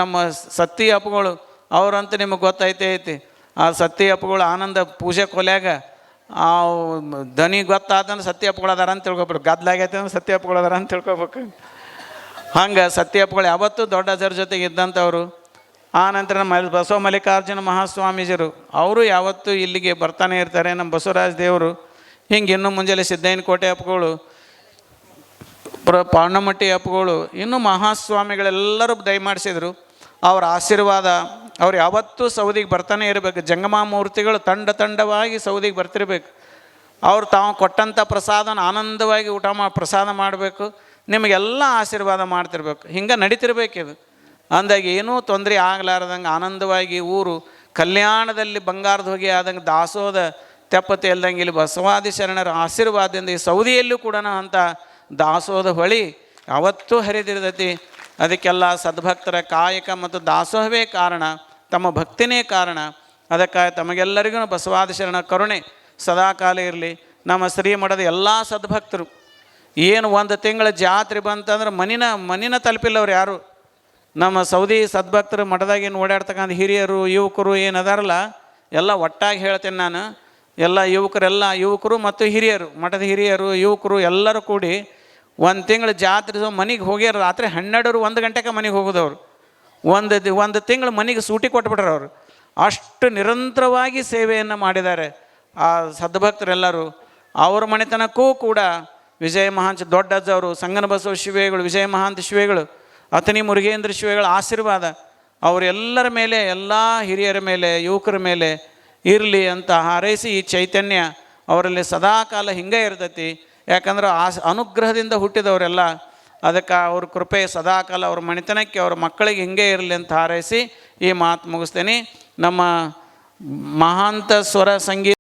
ನಮ್ಮ ಸತ್ತಿ ಅಪ್ಪಗಳು ಅವರಂತೂ ನಿಮಗೆ ಗೊತ್ತೈತೆ. ಆ ಸತ್ತಿ ಅಪ್ಪಗಳು ಆನಂದ ಪೂಜೆ ಕೊಲ್ಯಾಗ ಆ ದನಿ ಗೊತ್ತಾದಂದ್ರೆ ಸತ್ತಿ ಅಪ್ಪಗಳು ಅದಾರ ಅಂತ ತಿಳ್ಕೊಬೇಕು. ಗದ್ಲಾಗೈತೆ ಅಂದ್ರೆ ಸತ್ತಿ ಅಪ್ಪಗಳು ಅದಾರ ಅಂತ ತಿಳ್ಕೊಬೇಕು. ಹಂಗೆ ಸತ್ತಿ ಅಪ್ಪಗಳು ಯಾವತ್ತೂ ದೊಡ್ಡ ಅಜರ ಜೊತೆಗೆ ಇದ್ದಂಥವ್ರು. ಆನಂತರ ಬಸವ ಮಲ್ಲಿಕಾರ್ಜುನ ಮಹಾಸ್ವಾಮೀಜಿಯರು ಅವರು ಯಾವತ್ತೂ ಇಲ್ಲಿಗೆ ಬರ್ತಾನೆ ಇರ್ತಾರೆ. ನಮ್ಮ ಬಸವರಾಜ ದೇವರು, ಹಿಂಗೆ ಇನ್ನೂ ಮುಂಜಾನೆ ಸಿದ್ದಯ್ಯನ ಕೋಟೆ ಅಪ್ಪಗಳು, ಪಾಂಡಮಟ್ಟಿ ಅಪ್ಪಗಳು, ಇನ್ನೂ ಮಹಾಸ್ವಾಮಿಗಳೆಲ್ಲರೂ ದಯಮಾಡಿಸಿದರು. ಅವ್ರ ಆಶೀರ್ವಾದ ಅವ್ರು ಯಾವತ್ತೂ ಸೌದಿಗೆ ಬರ್ತಾನೆ ಇರಬೇಕು. ಜಂಗಮ ಮೂರ್ತಿಗಳು ತಂಡವಾಗಿ ಸೌದಿಗೆ ಬರ್ತಿರ್ಬೇಕು. ಅವ್ರು ತಾವು ಕೊಟ್ಟಂಥ ಪ್ರಸಾದನ ಆನಂದವಾಗಿ ಪ್ರಸಾದ ಮಾಡಬೇಕು, ನಿಮಗೆಲ್ಲ ಆಶೀರ್ವಾದ ಮಾಡ್ತಿರ್ಬೇಕು. ಹಿಂಗೆ ನಡೀತಿರ್ಬೇಕಿದು. ಅಂದಾಗ ಏನೂ ತೊಂದರೆ ಆಗಲಾರ್ದಂಗೆ ಆನಂದವಾಗಿ ಊರು ಕಲ್ಯಾಣದಲ್ಲಿ ಬಂಗಾರದ ಹೊಗೆ ಆದಂಗೆ ದಾಸೋದ ತೆಪ್ಪತೆ ಇಲ್ದಂಗೆ ಇಲ್ಲಿ ಬಸವಾದಿ ಶರಣರ ಆಶೀರ್ವಾದದಿಂದ ಈ ಸೌದಿಯಲ್ಲೂ ಕೂಡ ಅಂಥ ದಾಸೋದ ಹೊಳಿ ಯಾವತ್ತೂ ಹರಿದಿರ್ತೈತಿ. ಅದಕ್ಕೆಲ್ಲ ಸದ್ಭಕ್ತರ ಕಾಯಕ ಮತ್ತು ದಾಸೋಹವೇ ಕಾರಣ, ತಮ್ಮ ಭಕ್ತಿನೇ ಕಾರಣ. ಅದಕ್ಕಾಗಿ ತಮಗೆಲ್ಲರಿಗೂ ಬಸವಾದಿ ಶರಣ ಕರುಣೆ ಸದಾಕಾಲ ಇರಲಿ. ನಮ್ಮ ಶ್ರೀಮಠದ ಎಲ್ಲ ಸದ್ಭಕ್ತರು ಏನು ಒಂದು ತಿಂಗಳ ಜಾತ್ರೆ ಬಂತಂದ್ರೆ ಮನಿನ ತಲುಪಿಲ್ಲವ್ರು ಯಾರು. ನಮ್ಮ ಸೌದಿ ಸದ್ಭಕ್ತರು ಮಠದಾಗ ಏನು ಓಡಾಡ್ತಕ್ಕಂಥ ಹಿರಿಯರು ಯುವಕರು ಏನು ಅದಾರಲ್ಲ, ಎಲ್ಲ ಒಟ್ಟಾಗಿ ಹೇಳ್ತೇನೆ ನಾನು. ಎಲ್ಲ ಯುವಕರು ಮತ್ತು ಹಿರಿಯರು, ಮಠದ ಹಿರಿಯರು ಯುವಕರು ಎಲ್ಲರೂ ಕೂಡಿ ಒಂದು ತಿಂಗಳು ಜಾತ್ರೆ ಮನೆಗೆ ಹೋಗ್ಯಾರ. ರಾತ್ರಿ 12-1 ಗಂಟೆಗೆ ಮನೆಗೆ ಹೋಗೋದವ್ರು. ಒಂದು ತಿಂಗಳು ಮನೆಗೆ ಸೂಟಿ ಕೊಟ್ಬಿಟ್ರೆ ಅವರು. ಅಷ್ಟು ನಿರಂತರವಾಗಿ ಸೇವೆಯನ್ನು ಮಾಡಿದ್ದಾರೆ ಆ ಸದ್ಭಕ್ತರೆಲ್ಲರೂ. ಅವ್ರ ಮನೆತನಕ್ಕೂ ಕೂಡ ವಿಜಯ ಮಹಾಂತ ದೊಡ್ಡ ಅಜ್ಜವರು, ಸಂಗನ ಬಸವ ಶಿವೆಗಳು, ವಿಜಯ ಮಹಾಂತ ಶಿವೆಗಳು, ಅತನಿ ಮುರುಗೇಂದ್ರ ಶಿವೆಗಳ ಆಶೀರ್ವಾದ ಅವರೆಲ್ಲರ ಮೇಲೆ, ಎಲ್ಲ ಹಿರಿಯರ ಮೇಲೆ, ಯುವಕರ ಮೇಲೆ ಇರಲಿ ಅಂತ ಹಾರೈಸಿ ಈ ಚೈತನ್ಯ ಅವರಲ್ಲಿ ಸದಾಕಾಲ ಹಿಂಗೆ ಇರ್ತೈತಿ. ಯಾಕಂದ್ರೆ ಅನುಗ್ರಹದಿಂದ ಹುಟ್ಟಿದವರೆಲ್ಲ. ಅದಕ್ಕೆ ಅವ್ರ ಕೃಪೆ ಸದಾಕಾಲ ಅವ್ರ ಮನೆತನಕ್ಕೆ, ಅವ್ರ ಮಕ್ಕಳಿಗೆ ಹಿಂಗೆ ಇರಲಿ ಅಂತ ಹಾರೈಸಿ ಈ ಮಾತು ಮುಗಿಸ್ತೇನೆ. ನಮ್ಮ ಮಹಾಂತ ಸ್ವರ ಸಂಗೀತ